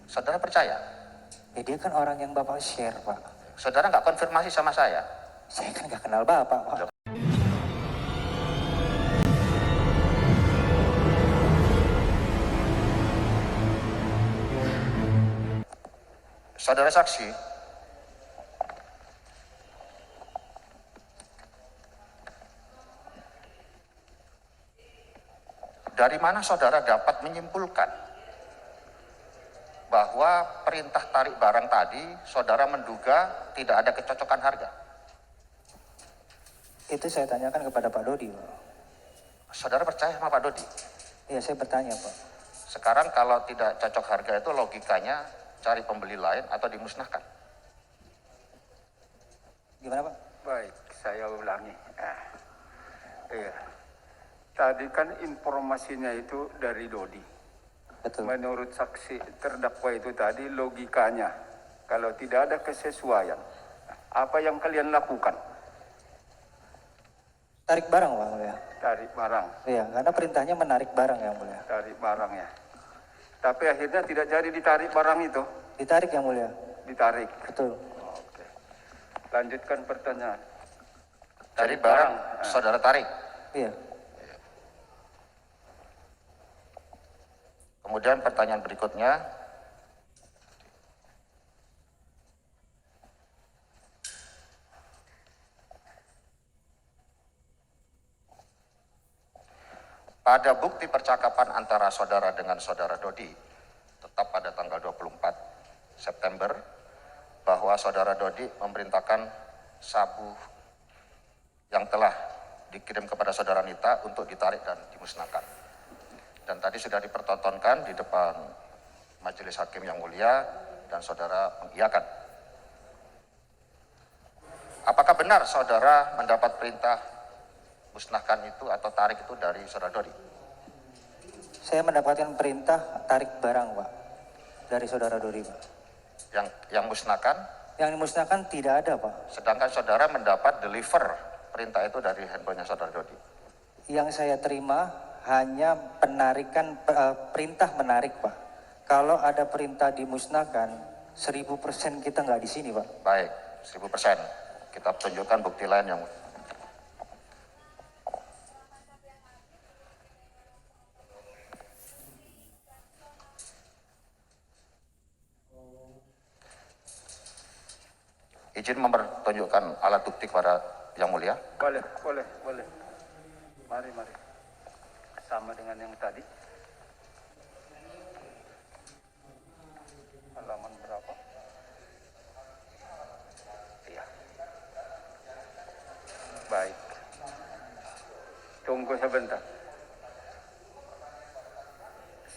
Saudara percaya? Ya dia kan orang yang Bapak share, Pak. Saudara nggak konfirmasi sama saya? Saya kan nggak kenal Bapak, Pak. Saudara saksi, dari mana saudara dapat menyimpulkan bahwa perintah tarik barang tadi saudara menduga tidak ada kecocokan harga? Itu saya tanyakan kepada Pak Dodi, Pak. Saudara percaya sama Pak Dodi? Iya, saya bertanya, Pak. Sekarang kalau tidak cocok harga itu logikanya cari pembeli lain atau dimusnahkan. Gimana, Pak? Baik, saya ulangi. Iya. Tadi kan informasinya itu dari Dodi. Betul. Menurut saksi terdakwa itu tadi logikanya, kalau tidak ada kesesuaian, apa yang kalian lakukan? Tarik barang, Pak, Mulia. Tarik barang. Iya, karena perintahnya menarik barang, yang Mulia. Tarik barang ya. Tapi akhirnya tidak jadi ditarik barang itu. Ditarik, yang Mulia. Ditarik. Betul. Oke. Lanjutkan pertanyaan. Jadi barang saudara tarik. Iya. Kemudian pertanyaan berikutnya, pada bukti percakapan antara saudara dengan saudara Dodi, tetap pada tanggal 24 September, bahwa saudara Dodi memerintahkan sabu yang telah dikirim kepada saudara Nita untuk ditarik dan dimusnahkan. Dan tadi sudah dipertontonkan di depan Majelis Hakim yang mulia dan saudara mengiyakan. Apakah benar saudara mendapat perintah musnahkan itu atau tarik itu dari saudara Dodi? Saya mendapatkan perintah tarik barang, Pak, dari saudara Dodi, Pak. Yang musnahkan? Yang dimusnahkan tidak ada, Pak. Sedangkan saudara mendapat deliver perintah itu dari handphonenya saudara Dodi. Yang saya terima hanya penarikan perintah menarik, Pak. Kalau ada perintah dimusnahkan, 1000% kita nggak di sini, Pak. Baik, 1000%. Kita tunjukkan bukti lain yang izin mempertunjukkan alat bukti kepada yang mulia. Boleh. Mari. Sama dengan yang tadi. Halaman berapa? Iya. Baik. Tunggu sebentar.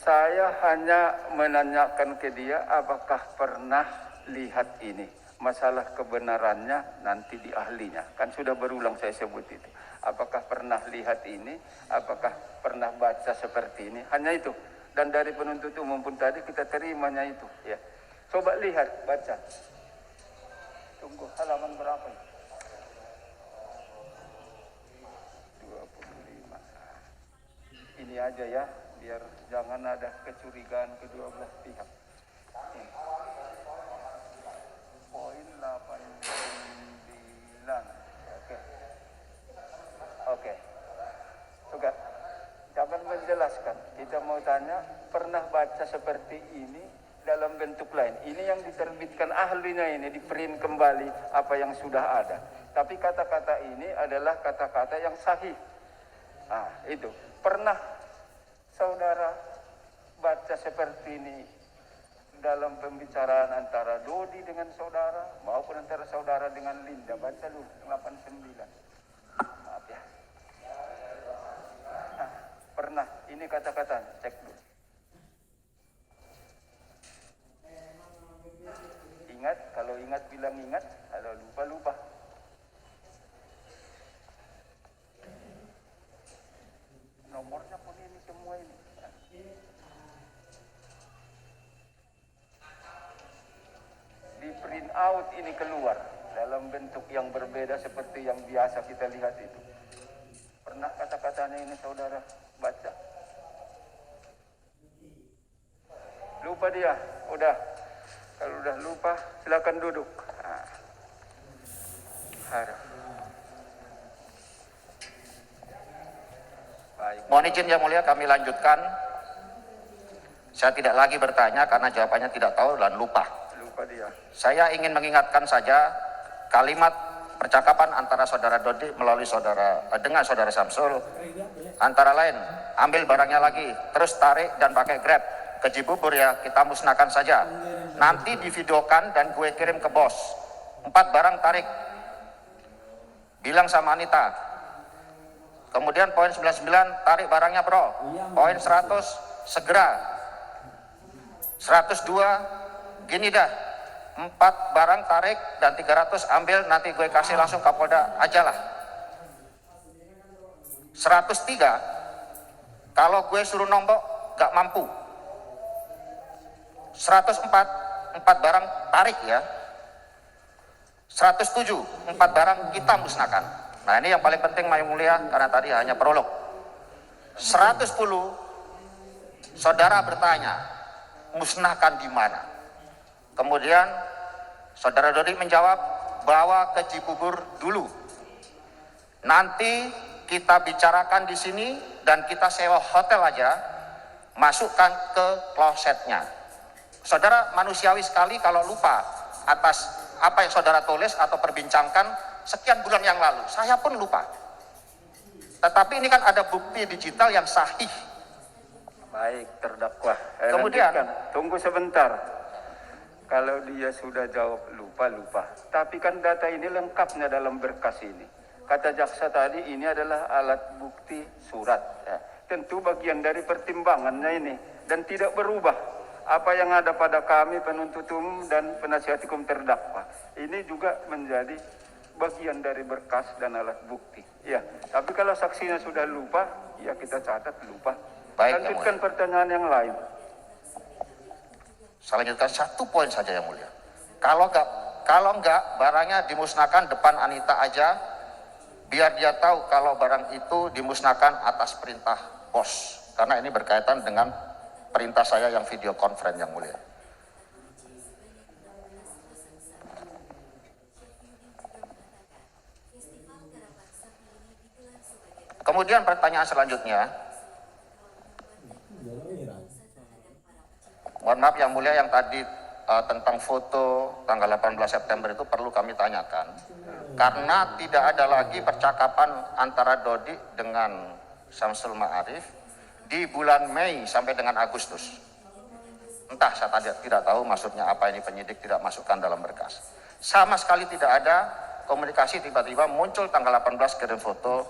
Saya hanya menanyakan ke dia apakah pernah lihat ini. Masalah kebenarannya nanti di ahlinya. Kan sudah berulang saya sebut itu. Apakah pernah lihat ini? Apakah pernah baca seperti ini? Hanya itu. Dan dari penuntut umum pun tadi kita terimanya itu. Ya. Coba lihat, baca. Tunggu, halaman berapa ini? 25. Ini aja ya, biar jangan ada kecurigaan kedua belah pihak. Ini. Poin 89. Oke. Juga jangan menjelaskan. Kita mau tanya, pernah baca seperti ini dalam bentuk lain. Ini yang diterbitkan ahlinya ini, di print kembali apa yang sudah ada. Tapi kata-kata ini adalah kata-kata yang sahih. Nah, itu. Pernah saudara baca seperti ini dalam pembicaraan antara Dodi dengan saudara maupun antara saudara dengan Linda? Baca dulu 89. Maaf ya. Nah, pernah, ini kata-kata, cek dulu. Ingat, kalau ingat bilang ingat, kalau lupa. Nomornya pun ini semua ini. Di print out ini keluar dalam bentuk yang berbeda seperti yang biasa kita lihat itu. Pernah kata-katanya ini saudara baca? lupa dia. Udah. Kalau udah lupa, silakan duduk. Harap. Baik. Mohon izin Yang Mulia kami lanjutkan. Saya tidak lagi bertanya karena jawabannya tidak tahu dan lupa. Lupa dia. Saya ingin mengingatkan saja kalimat percakapan antara saudara Dodi melalui dengan saudara Samsul, antara lain ambil barangnya lagi, terus tarik dan pakai Grab ke Cibubur ya, kita musnahkan saja. Nanti divideokan dan gue kirim ke bos. 4 barang tarik. Bilang sama Anita. Kemudian poin 99 tarik barangnya bro. Poin 100 segera. 102 gini dah. 4 barang tarik dan 300 ambil, nanti gue kasih langsung Kapolda aja lah. 103 kalau gue suruh nombok gak mampu. 104 4 barang tarik ya. 107 4 barang kita musnahkan. Nah ini yang paling penting Yang Mulia karena tadi hanya prolog. 110 saudara bertanya musnahkan di mana? Kemudian saudara Dodi menjawab bawa ke Cibubur dulu. Nanti kita bicarakan di sini dan kita sewa hotel aja, masukkan ke klosetnya. Saudara manusiawi sekali kalau lupa atas apa yang saudara tulis atau perbincangkan sekian bulan yang lalu. Saya pun lupa. Tetapi ini kan ada bukti digital yang sahih. Baik, terdakwa. Kemudian, tunggu sebentar. Kalau dia sudah jawab lupa. Tapi kan data ini lengkapnya dalam berkas ini. Kata jaksa tadi ini adalah alat bukti surat. Ya. Tentu bagian dari pertimbangannya ini. Dan tidak berubah. Apa yang ada pada kami penuntut umum dan penasihat hukum terdakwa. Ini juga menjadi bagian dari berkas dan alat bukti. Ya, tapi kalau saksinya sudah lupa, ya kita catat lupa. Baik, lanjutkan pertanyaan yang lain. Saya lanjutkan 1 poin saja Yang Mulia. Kalau enggak barangnya dimusnahkan depan Anita aja, biar dia tahu kalau barang itu dimusnahkan atas perintah bos. Karena ini berkaitan dengan perintah saya yang video conference Yang Mulia. Kemudian pertanyaan selanjutnya, mohon maaf Yang Mulia, yang tadi tentang foto tanggal 18 September itu perlu kami tanyakan. Karena tidak ada lagi percakapan antara Dodi dengan Samsul Ma'arif di bulan Mei sampai dengan Agustus. Entah, saya tidak tahu maksudnya apa, ini penyidik tidak masukkan dalam berkas. Sama sekali tidak ada komunikasi, tiba-tiba muncul tanggal 18 kirim foto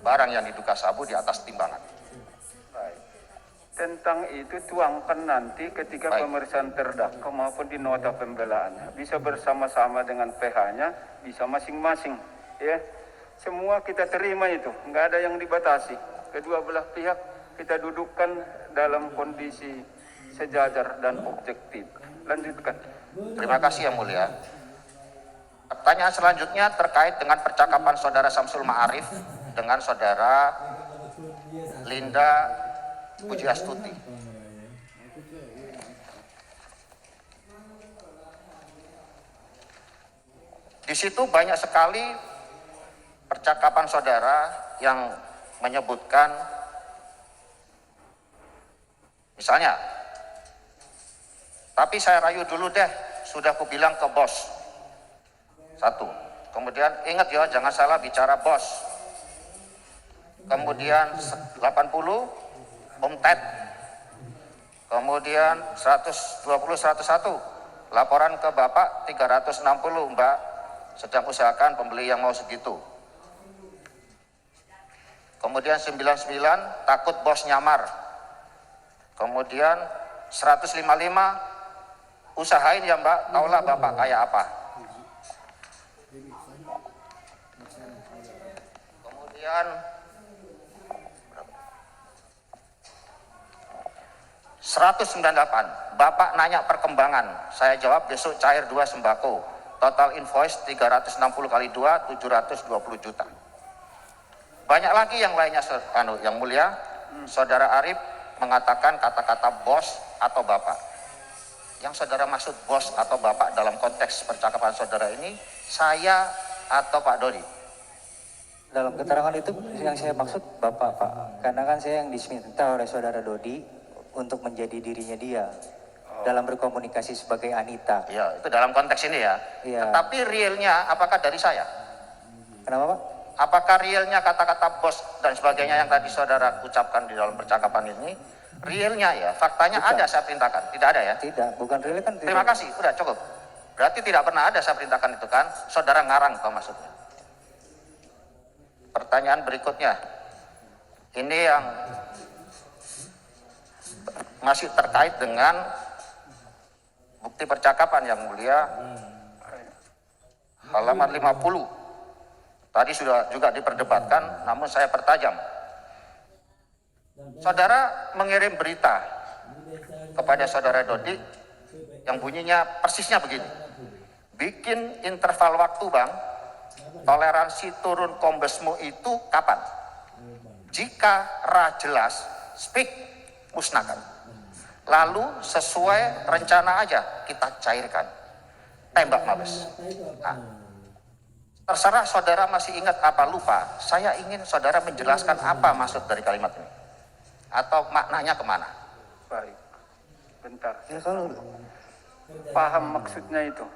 barang yang diduga sabu di atas timbangan. Tentang itu tuangkan nanti ketika Baik. pemeriksaan terdakwa maupun di nota pembelaannya. Bisa bersama-sama dengan PH-nya, bisa masing-masing. Ya, semua kita terima itu, nggak ada yang dibatasi. Kedua belah pihak kita dudukkan dalam kondisi sejajar dan objektif. Lanjutkan. Terima kasih Yang Mulia. Pertanyaan selanjutnya terkait dengan percakapan saudara Samsul Ma'arif dengan saudara Linda Pujiastuti. Di situ banyak sekali percakapan saudara yang menyebutkan, misalnya, tapi saya rayu dulu deh, sudah kubilang ke bos. 1. Kemudian ingat ya, jangan salah bicara bos. Kemudian 80 Om Ted. Kemudian 120-101 laporan ke Bapak 360 Mbak, sedang usahakan pembeli yang mau segitu. Kemudian 99 takut bos nyamar. Kemudian 155 usahain ya Mbak, taulah Bapak kayak apa. Kemudian 198, Bapak nanya perkembangan, saya jawab besok cair 2 sembako, total invoice 360 kali 2, 720 juta. Banyak lagi yang lainnya Yang Mulia. Saudara Arif mengatakan kata-kata bos atau bapak. Yang saudara maksud bos atau bapak dalam konteks percakapan saudara ini saya atau Pak Dodi? Dalam keterangan itu yang saya maksud Bapak, Pak. Karena kan saya yang diminta oleh saudara Dodi untuk menjadi dirinya dia dalam berkomunikasi sebagai Anita. Ya, itu dalam konteks ini ya. Iya. Tetapi realnya apakah dari saya? Kenapa, Pak? Apakah realnya kata-kata bos dan sebagainya yang tadi saudara ucapkan di dalam percakapan ini? Realnya ya, faktanya Bukan. ada saya perintahkan. Tidak ada ya? Tidak, bukan real kan. Terima kasih, udah cukup. Berarti tidak pernah ada saya perintahkan itu kan? Saudara ngarang apa maksudnya? Pertanyaan berikutnya. Ini yang masih terkait dengan bukti percakapan yang mulia. Halaman 50. Tadi sudah juga diperdebatkan, namun saya pertajam. Saudara mengirim berita kepada saudara Dodi yang bunyinya persisnya begini. Bikin interval waktu bang, toleransi turun kombesmu itu kapan? Jika ra jelas, speak, musnahkan. Lalu sesuai rencana aja kita cairkan. Tembak mabes. Nah, terserah saudara masih ingat apa lupa, saya ingin saudara menjelaskan apa maksud dari kalimat ini. Atau maknanya kemana? Baik, bentar. Ya, kalau Paham maksudnya itu.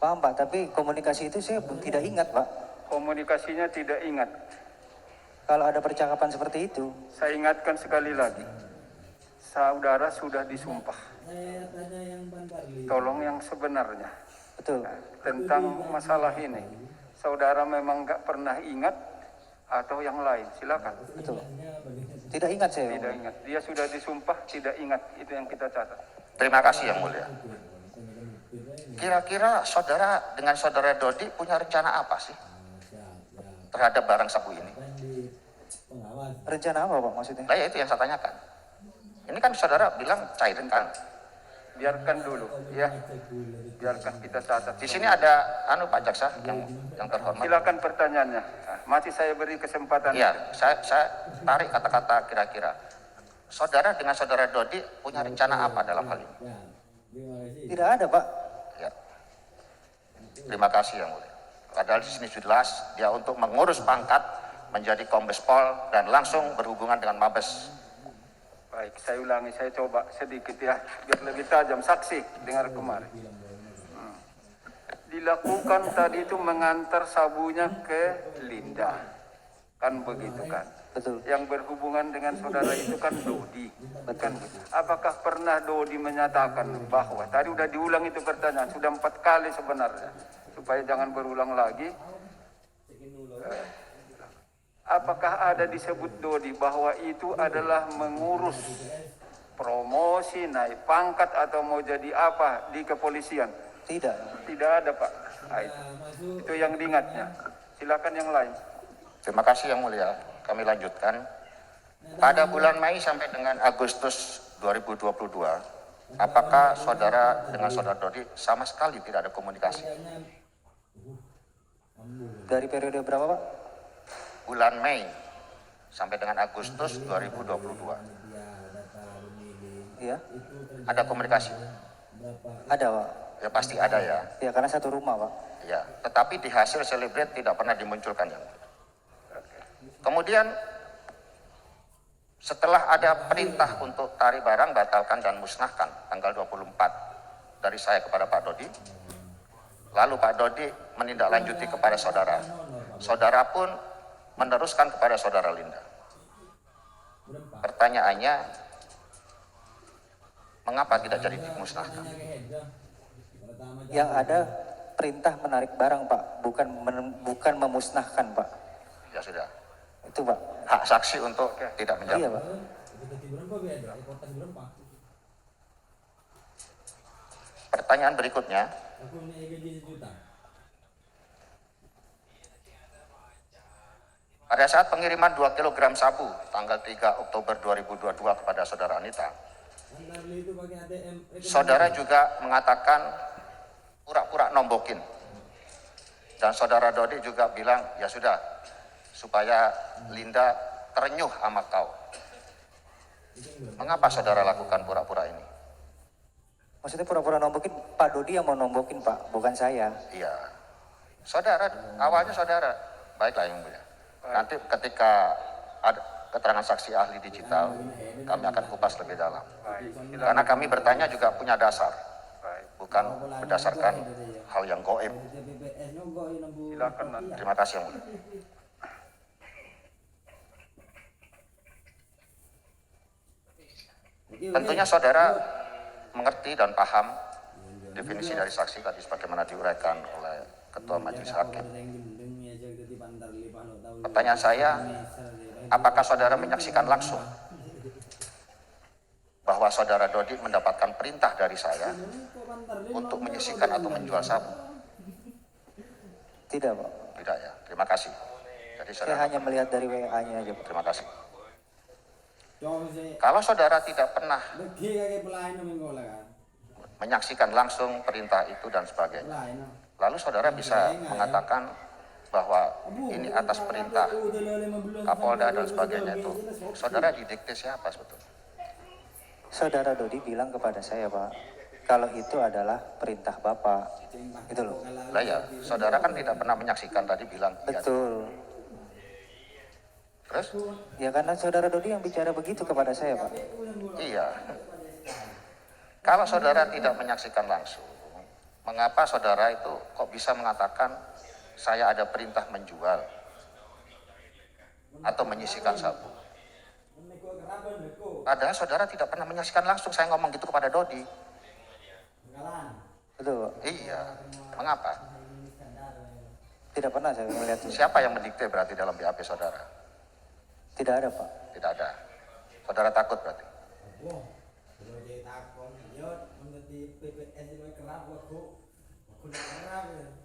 paham, Pak, tapi komunikasi itu saya tidak ingat, Pak. Komunikasinya tidak ingat. Kalau ada percakapan seperti itu, Saya ingatkan sekali lagi. Saudara sudah disumpah. Tolong yang sebenarnya. betul. Tentang masalah ini. Saudara memang nggak pernah ingat atau yang lain. Silakan. Betul. Tidak ingat saya. Tidak ingat. Dia sudah disumpah, tidak ingat. Itu yang kita catat. Terima kasih yang mulia. Kira-kira saudara dengan saudara Dodi punya rencana apa sih terhadap barang sabu ini? Rencana apa, Pak, maksudnya? Nah ya itu yang saya tanyakan. Ini kan saudara bilang cairkan. Biarkan dulu, ya. Biarkan kita catat. Di sini ada Pak Jaksa yang terhormat. Silakan pertanyaannya. Nah, masih saya beri kesempatan. Iya, saya tarik kata-kata kira-kira. Saudara dengan saudara Dodi punya rencana apa dalam hal ini? Tidak ada, Pak. Ya. Terima kasih yang mulia. Padahal di sini sudah jelas dia untuk mengurus pangkat menjadi Kombes Pol dan langsung berhubungan dengan Mabes. Baik, saya ulangi, saya coba sedikit ya, biar lebih tajam. Saksi, dengar kemarin. Dilakukan tadi itu mengantar sabunya ke Linda. Kan begitu kan? Betul. Yang berhubungan dengan saudara itu kan Dodi. Kan? Apakah pernah Dodi menyatakan bahwa, tadi udah diulang itu pertanyaan, sudah 4 kali sebenarnya. Supaya jangan berulang lagi. Apakah ada disebut Dodi bahwa itu adalah mengurus promosi, naik pangkat atau mau jadi apa di kepolisian? Tidak. Tidak ada, Pak. Nah, itu yang diingatnya. Silakan yang lain. Terima kasih yang mulia. Kami lanjutkan. Pada bulan Mei sampai dengan Agustus 2022, apakah saudara dengan saudara Dodi sama sekali tidak ada komunikasi? Dari periode berapa, Pak? Bulan Mei sampai dengan Agustus 2022. Iya. Ada komunikasi? Ada, Pak. Ya pasti ada ya. Ya, karena satu rumah, Pak. Ya, tetapi di hasil celebrate tidak pernah dimunculkan yang mulia. Kemudian setelah ada perintah untuk tarik barang, batalkan dan musnahkan tanggal 24 dari saya kepada Pak Dodi, lalu Pak Dodi menindaklanjuti kepada saudara. Saudara pun meneruskan kepada saudara Linda. Pertanyaannya, mengapa tidak jadi dimusnahkan? Yang ada perintah menarik barang, Pak, bukan memusnahkan, Pak. Ya sudah, Itu, Pak. hak saksi untuk tidak menjawab. Iya, Pak. Pertanyaan berikutnya, pada saat pengiriman 2 kg sabu tanggal 3 Oktober 2022 kepada saudara Anita, saudara juga mengatakan pura-pura nombokin. Dan saudara Dodi juga bilang, ya sudah, supaya Linda terenyuh sama kau. Mengapa saudara lakukan pura-pura ini? Maksudnya pura-pura nombokin, Pak Dodi yang mau nombokin Pak, bukan saya. Iya. Saudara, awalnya saudara. Baiklah yang mulia. Nanti ketika ada keterangan saksi ahli digital, kami akan kupas lebih dalam. Karena kami bertanya juga punya dasar, bukan berdasarkan hal yang goib. Silakan nanti. Terima kasih yang mulia. Tentunya saudara mengerti dan paham definisi dari saksi tadi sebagaimana diuraikan oleh Ketua Majelis Hakim. Pertanyaan saya, apakah saudara menyaksikan langsung bahwa saudara Dodi mendapatkan perintah dari saya untuk menyisikan atau menjual sabu? Tidak Pak, Tidak ya, terima kasih. Jadi saya saudara, hanya melihat dari WA-nya aja Pak. terima kasih. Kalau saudara tidak pernah menyaksikan langsung perintah itu dan sebagainya, lalu saudara bisa mengatakan bahwa ini atas perintah Kapolda dan sebagainya itu, saudara didikte siapa sebetulnya? Saudara Dodi bilang kepada saya Pak, kalau itu adalah perintah Bapak, gitu loh. Lah ya, saudara kan tidak pernah menyaksikan tadi bilang. Iya. Betul. Terus? Ya karena saudara Dodi yang bicara begitu kepada saya Pak. Iya. Kalau saudara tidak menyaksikan langsung, mengapa saudara itu kok bisa mengatakan saya ada perintah menjual atau menyisikan sabu? Padahal saudara tidak pernah menyaksikan langsung saya ngomong gitu kepada Dodi. Betul Pak. Iya. Mengapa? Tidak pernah saya melihat itu. Siapa yang mendikte berarti dalam BAP saudara? Tidak ada Pak. Tidak ada. Saudara takut berarti?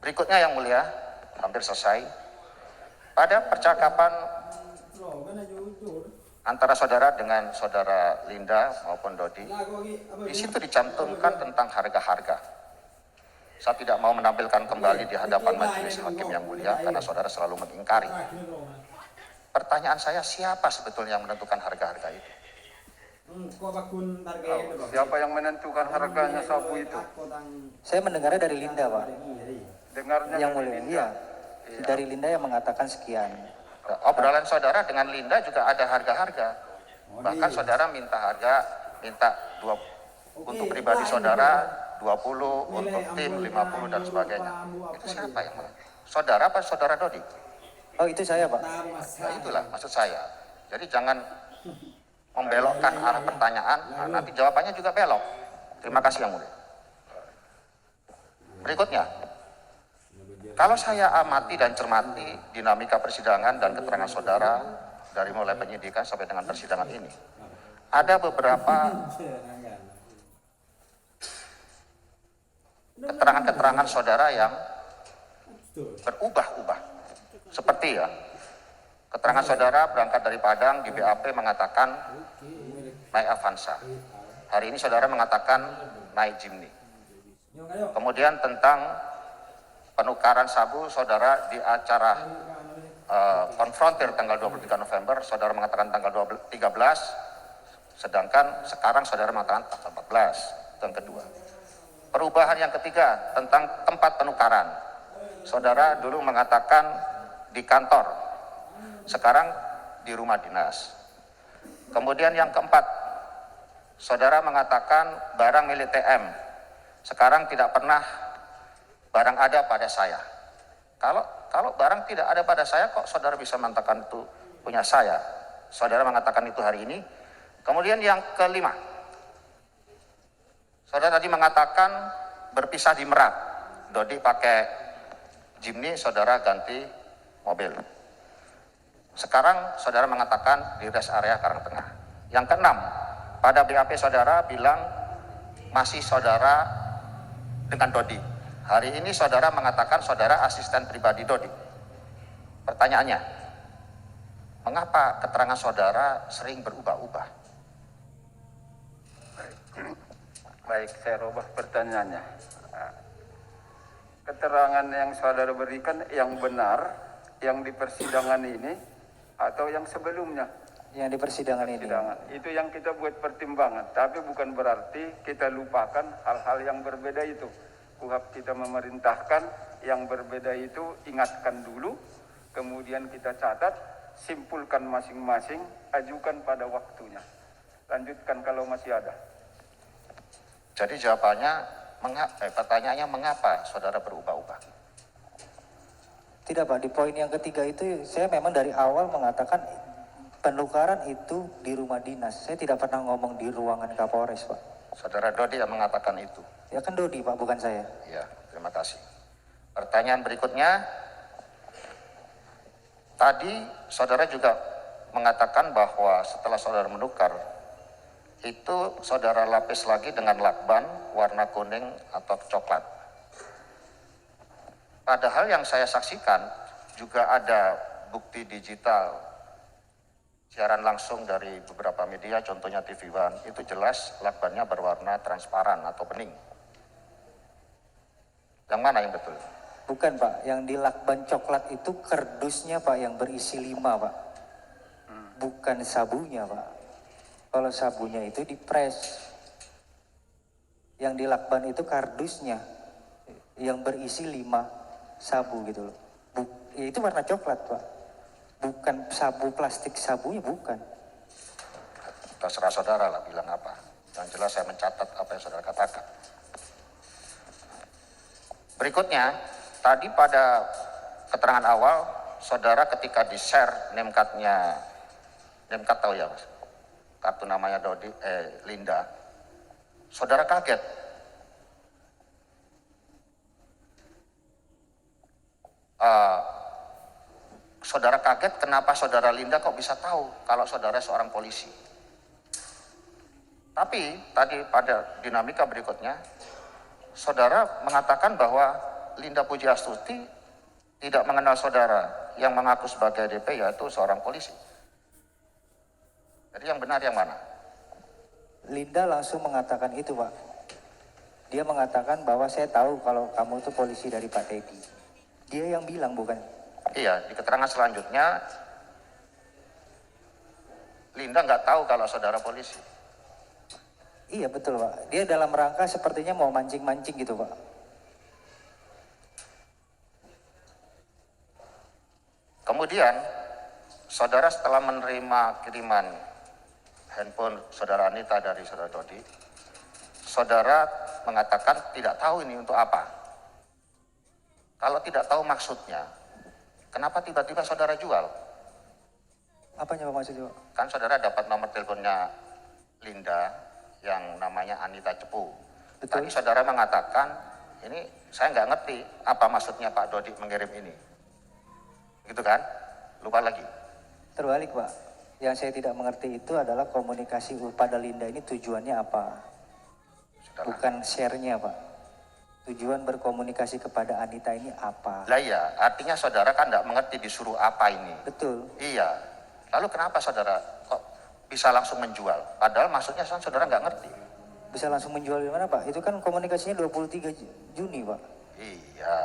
Berikutnya yang mulia, hampir selesai. Pada percakapan antara saudara dengan saudara Linda maupun Dodi, di situ dicantumkan tentang harga-harga. Saya tidak mau menampilkan kembali di hadapan majelis hakim yang mulia karena saudara selalu mengingkari. Pertanyaan saya, siapa sebetulnya yang menentukan harga-harga itu? Siapa yang menentukan harganya sabu itu? Saya mendengarnya dari Linda Pak. Dengarnya Yang dari mulia, Linda. iya. Dari Linda yang mengatakan sekian. Obrolan saudara dengan Linda juga ada harga-harga. Bahkan saudara minta harga, untuk pribadi saudara 20, untuk tim 50 dan sebagainya. Itu siapa yang saudara apa saudara Dodi? Oh itu saya Pak. Nah, itulah maksud saya. Jadi jangan membelokkan arah pertanyaan, nah, nanti jawabannya juga belok. Terima kasih yang mulia. Berikutnya, kalau saya amati dan cermati dinamika persidangan dan keterangan saudara dari mulai penyidikan sampai dengan persidangan ini, ada beberapa keterangan-keterangan saudara yang berubah-ubah. Seperti ya, keterangan saudara berangkat dari Padang di BAP mengatakan naik Avanza. Hari ini saudara mengatakan naik Jimny. Kemudian tentang penukaran sabu saudara di acara konfrontir tanggal 23 November, saudara mengatakan tanggal 13, sedangkan sekarang saudara mengatakan tanggal 14. Itu yang kedua. Perubahan yang ketiga tentang tempat penukaran. Saudara dulu mengatakan di kantor, sekarang di rumah dinas. Kemudian yang keempat, saudara mengatakan barang milik TM, sekarang tidak pernah barang ada pada saya. Kalau barang tidak ada pada saya, kok saudara bisa mengatakan itu punya saya? Saudara mengatakan itu hari ini. Kemudian yang kelima, saudara tadi mengatakan berpisah di Merak, Dodi pakai Jimny, saudara ganti mobil. Sekarang saudara mengatakan di rest area Karangtengah. Yang keenam, pada BAP saudara bilang masih saudara dengan Dodi. Hari ini saudara mengatakan saudara asisten pribadi Dodi. Pertanyaannya, mengapa keterangan saudara sering berubah-ubah? Baik, saya rubah pertanyaannya. Keterangan yang saudara berikan yang benar, yang di persidangan ini, atau yang sebelumnya? Yang di persidangan ini. Itu yang kita buat pertimbangan, tapi bukan berarti kita lupakan hal-hal yang berbeda itu. KUHP kita memerintahkan yang berbeda itu ingatkan dulu, kemudian kita catat, simpulkan masing-masing, ajukan pada waktunya. Lanjutkan kalau masih ada. Jadi jawabannya, pertanyaannya mengapa saudara berubah-ubah? Tidak Pak, di poin yang ketiga itu saya memang dari awal mengatakan penukaran itu di rumah dinas. Saya tidak pernah ngomong di ruangan Kapolres Pak. Saudara Dodi yang mengatakan itu. Ya kan Dodi Pak, bukan saya. Ya, terima kasih. Pertanyaan berikutnya, tadi saudara juga mengatakan bahwa setelah saudara menukar, itu saudara lapis lagi dengan lakban warna kuning atau coklat. Padahal yang saya saksikan juga ada bukti digital siaran langsung dari beberapa media, contohnya TV One, itu jelas lakbannya berwarna transparan atau bening. Yang mana yang betul? Bukan Pak, yang di lakban coklat itu kardusnya Pak yang berisi 5 Pak. Bukan sabunya Pak. Kalau sabunya itu dipres. Yang di lakban itu kardusnya yang berisi 5 sabu gitu loh. Itu warna coklat Pak. Bukan sabu plastik sabunya, bukan. Terserah saudara lah bilang apa. Yang jelas saya mencatat apa yang saudara katakan. Berikutnya, tadi pada keterangan awal, saudara ketika di-share name-card-nya, name-card tahu ya Mas? Kartu namanya Linda, saudara kaget. Saudara kaget kenapa saudara Linda kok bisa tahu kalau saudara seorang polisi. Tapi tadi pada dinamika berikutnya, saudara mengatakan bahwa Linda Pujiastuti tidak mengenal saudara yang mengaku sebagai DP yaitu seorang polisi. Jadi yang benar yang mana? Linda langsung mengatakan itu Pak. Dia mengatakan bahwa saya tahu kalau kamu itu polisi dari Pak Teddy. Dia yang bilang bukan? Iya, di keterangan selanjutnya Linda nggak tahu kalau saudara polisi. Iya betul Pak. Dia dalam rangka sepertinya mau mancing-mancing gitu Pak. Kemudian saudara setelah menerima kiriman handphone saudara Anita dari saudara Dodi, saudara mengatakan tidak tahu ini untuk apa. Kalau tidak tahu maksudnya, kenapa tiba-tiba saudara jual? Apanya Pak maksudnya Pak? Kan saudara dapat nomor teleponnya Linda yang namanya Anita Cepu. Betul. Tadi saudara mengatakan, ini saya nggak ngerti apa maksudnya Pak Dodi mengirim ini. Gitu kan? Lupa lagi. Terbalik Pak. Yang saya tidak mengerti itu adalah komunikasi pada Linda ini tujuannya apa? Saudara. Bukan share-nya Pak. Tujuan berkomunikasi kepada Anita ini apa? Lah iya, artinya saudara kan nggak mengerti disuruh apa ini. Betul. Iya. Lalu kenapa saudara kok bisa langsung menjual? Padahal maksudnya saudara nggak ngerti. Bisa langsung menjual di mana Pak? Itu kan komunikasinya 23 Juni Pak. Iya.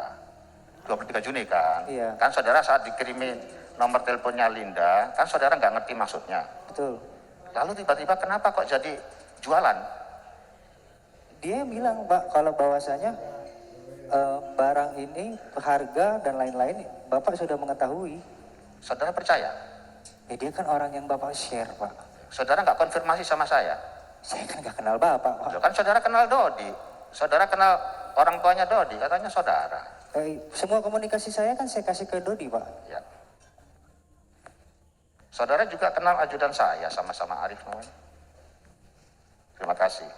23 Juni kan? Iya. Kan saudara saat dikirimin nomor teleponnya Linda, kan saudara nggak ngerti maksudnya. Betul. Lalu tiba-tiba kenapa kok jadi jualan? Dia bilang Pak kalau bahwasanya barang ini harga dan lain-lain Bapak sudah mengetahui. Saudara percaya? Ya dia kan orang yang Bapak share Pak. Saudara nggak konfirmasi sama saya? Saya kan nggak kenal Bapak Pak. Loh, kan saudara kenal Dodi. Saudara kenal orang tuanya Dodi, katanya saudara. Semua komunikasi saya kan saya kasih ke Dodi Pak. Ya. Saudara juga kenal ajudan saya, sama-sama Arif namanya. Terima kasih.